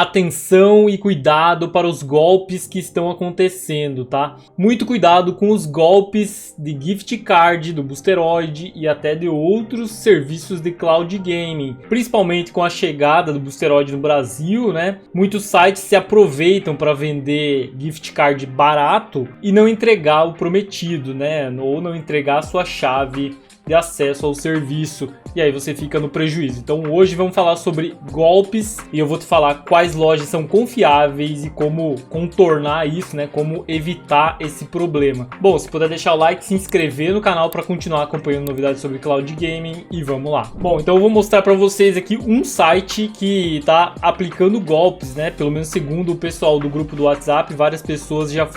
atenção e cuidado para os golpes que estão acontecendo, tá? Muito cuidado com os golpes de gift card do Boosteroid e até de outros serviços de cloud gaming, principalmente com a chegada do Boosteroid no Brasil, né? Muitos sites se aproveitam para vender gift card barato e não entregar o prometido, né? Ou não entregar a sua chave de acesso ao serviço, e aí você fica no prejuízo. Então hoje vamos falar sobre golpes e eu vou te falar quais lojas são confiáveis e como contornar isso, né? Como evitar esse problema. Bom, se puder deixar o like, se inscrever no canal para continuar acompanhando novidades sobre cloud gaming e vamos lá. Bom, então eu vou mostrar para vocês aqui um site que está aplicando golpes, né? Pelo menos segundo o pessoal do grupo do WhatsApp, várias pessoas já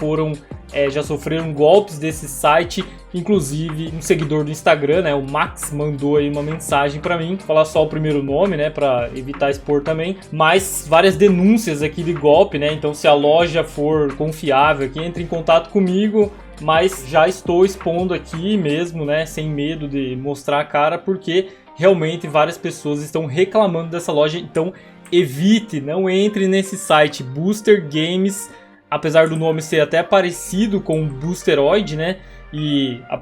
sofreram golpes desse site. Inclusive um seguidor do Instagram, né, o Max, mandou aí uma mensagem para mim, falar só o primeiro nome, né, para evitar expor também, mas várias denúncias aqui de golpe, né, então se a loja for confiável aqui, entre em contato comigo, mas já estou expondo aqui mesmo, né, sem medo de mostrar a cara, porque realmente várias pessoas estão reclamando dessa loja, então evite, não entre nesse site Booster Games, apesar do nome ser até parecido com o Boosteroid, né, e o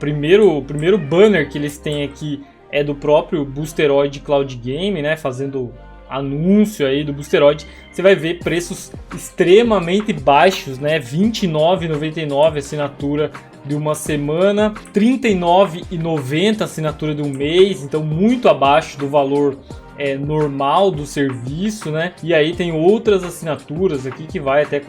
primeiro banner que eles têm aqui é do próprio Boosteroid Cloud Game, né? Fazendo anúncio aí do Boosteroid. Você vai ver preços extremamente baixos, né? R$ 29,99 assinatura de uma semana, R$ 39,90 assinatura de um mês, então muito abaixo do valor normal do serviço, né? E aí tem outras assinaturas aqui que vai até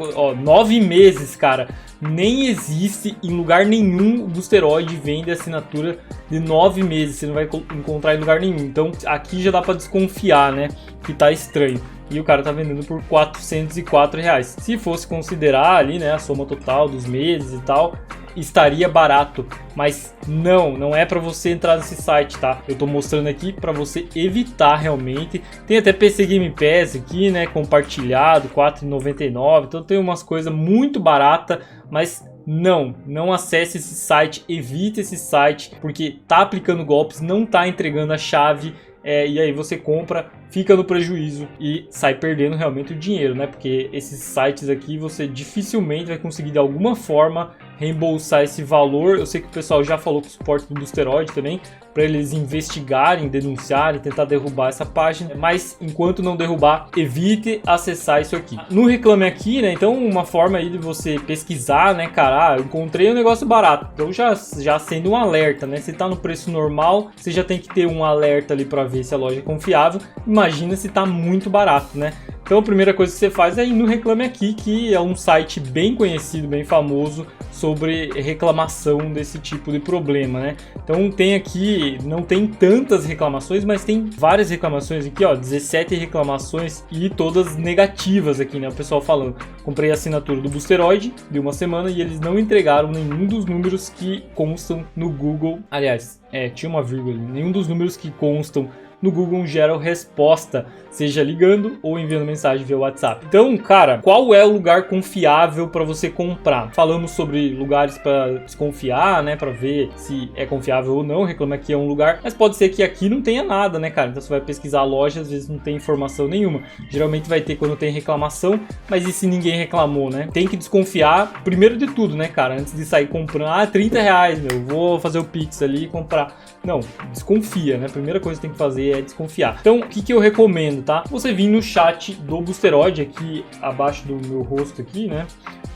9 meses, cara. Nem existe em lugar nenhum o Boosteroid vende assinatura de 9 meses. Você não vai encontrar em lugar nenhum. Então aqui já dá para desconfiar, né? Que tá estranho. E o cara tá vendendo por R$ 404 reais. Se fosse considerar ali, né, a soma total dos meses e tal, estaria barato, mas não é para você entrar nesse site, tá? Eu tô mostrando aqui para você evitar realmente. Tem até PC Game Pass aqui, né, compartilhado, R$ 4,99, então tem umas coisas muito baratas, mas não acesse esse site, evite esse site, porque tá aplicando golpes, não tá entregando a chave, e aí você compra, fica no prejuízo e sai perdendo realmente o dinheiro, né? Porque esses sites aqui você dificilmente vai conseguir de alguma forma reembolsar esse valor. Eu sei que o pessoal já falou com o suporte do Boosteroid também, para eles investigarem, denunciarem, tentar derrubar essa página, mas enquanto não derrubar, evite acessar isso aqui. No Reclame Aqui, né, então uma forma aí de você pesquisar, né, cara, eu encontrei um negócio barato, então já sendo um alerta, né, se tá no preço normal, você já tem que ter um alerta ali para ver se a loja é confiável, imagina se tá muito barato, né. Então a primeira coisa que você faz é ir no Reclame Aqui, que é um site bem conhecido, bem famoso sobre reclamação desse tipo de problema, né? Então tem aqui, não tem tantas reclamações, mas tem várias reclamações aqui, ó, 17 reclamações e todas negativas aqui, né? O pessoal falando, comprei a assinatura do Boosteroid de uma semana e eles não entregaram nenhum dos números que constam no Google. Aliás, tinha uma vírgula, nenhum dos números que constam no Google gera resposta, seja ligando ou enviando mensagem via WhatsApp. Então, cara, qual é o lugar confiável para você comprar? Falamos sobre lugares para desconfiar, né, para ver se é confiável ou não. Reclame Aqui é um lugar, mas pode ser que aqui não tenha nada, né, cara? Então você vai pesquisar a loja, às vezes não tem informação nenhuma. Geralmente vai ter quando tem reclamação, mas e se ninguém reclamou, né? Tem que desconfiar primeiro de tudo, né, cara? Antes de sair comprando, 30 reais, meu, vou fazer o Pix ali e comprar. Não, desconfia, né? A primeira coisa que tem que fazer é desconfiar. Então, o que eu recomendo, tá? Você vir no chat do Boosteroid, aqui abaixo do meu rosto aqui, né?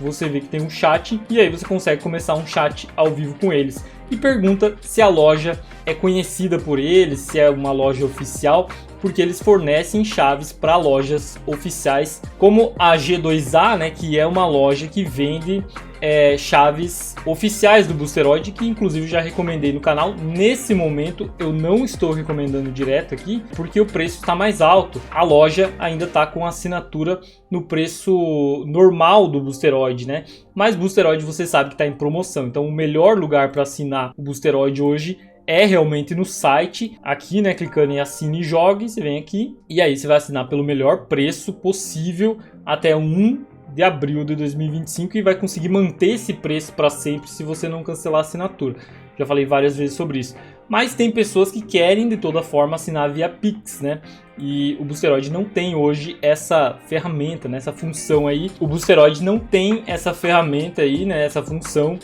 Você vê que tem um chat e aí você consegue começar um chat ao vivo com eles. E pergunta se a loja é conhecida por eles, se é uma loja oficial, porque eles fornecem chaves para lojas oficiais, como a G2A, né, que é uma loja que vende chaves oficiais do Boosteroid, que inclusive já recomendei no canal. Nesse momento eu não estou recomendando direto aqui, porque o preço está mais alto. A loja ainda está com assinatura no preço normal do Boosteroid, né? Mas Boosteroid você sabe que está em promoção, então o melhor lugar para assinar o Boosteroid hoje é realmente no site, aqui, né, clicando em Assine e Jogue, você vem aqui e aí você vai assinar pelo melhor preço possível até 1 de abril de 2025 e vai conseguir manter esse preço para sempre se você não cancelar a assinatura. Já falei várias vezes sobre isso. Mas tem pessoas que querem de toda forma assinar via Pix, né? E o Boosteroid não tem hoje essa ferramenta, né? Essa função aí. O Boosteroid não tem essa ferramenta aí, né? Essa função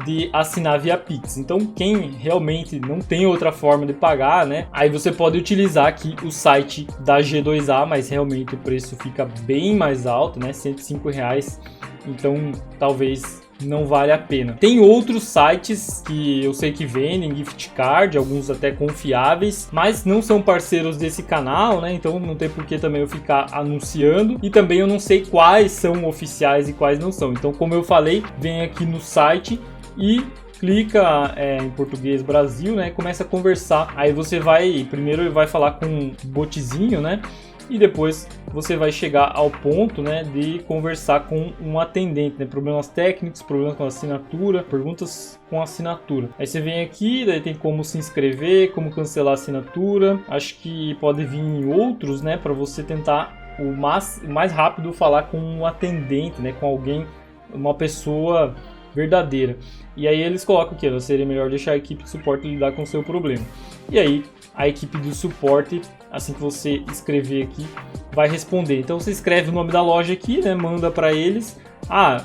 de assinar via Pix. Então quem realmente não tem outra forma de pagar, né? Aí você pode utilizar aqui o site da G2A, mas realmente o preço fica bem mais alto, né? R$105. Então talvez não vale a pena. Tem outros sites que eu sei que vendem gift card, alguns até confiáveis, mas não são parceiros desse canal, né? Então não tem por que também eu ficar anunciando. E também eu não sei quais são oficiais e quais não são. Então, como eu falei, vem aqui no site e clica em português Brasil, né? E começa a conversar. Aí você vai, primeiro ele vai falar com um botzinho, né? E depois você vai chegar ao ponto, né, de conversar com um atendente, né? Problemas técnicos, problemas com assinatura, perguntas com assinatura. Aí você vem aqui, daí tem como se inscrever, como cancelar a assinatura. Acho que pode vir outros, né, para você tentar o mais rápido falar com um atendente, né, com alguém, uma pessoa verdadeira. E aí eles colocam que seria melhor deixar a equipe de suporte lidar com o seu problema. E aí a equipe de suporte, assim que você escrever aqui, vai responder. Então você escreve o nome da loja aqui, né? Manda para eles.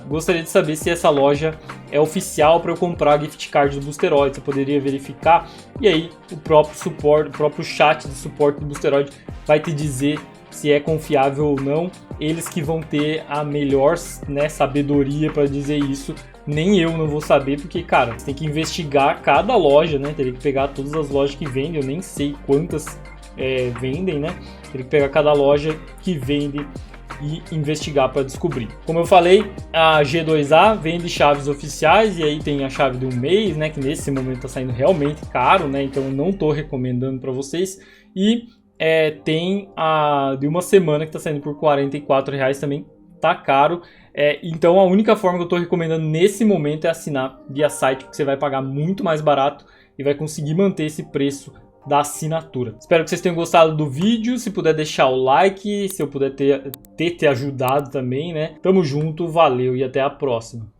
Gostaria de saber se essa loja é oficial para eu comprar a gift card do Boosteroid. Você poderia verificar? E aí o próprio suporte, o próprio chat de suporte do Boosteroid vai te dizer se é confiável ou não. Eles que vão ter a melhor, né, sabedoria para dizer isso. Nem eu não vou saber, porque, cara, você tem que investigar cada loja, né? Teria que pegar todas as lojas que vendem, eu nem sei quantas vendem, né? Teria que pegar cada loja que vende e investigar para descobrir. Como eu falei, a G2A vende chaves oficiais e aí tem a chave de um mês, né? Que nesse momento está saindo realmente caro, né? Então eu não estou recomendando para vocês. E tem a de uma semana que está saindo por R$44 também. Tá caro, então a única forma que eu estou recomendando nesse momento é assinar via site, porque você vai pagar muito mais barato e vai conseguir manter esse preço da assinatura. Espero que vocês tenham gostado do vídeo, se puder deixar o like, se eu puder ter ajudado também, né? Tamo junto, valeu e até a próxima.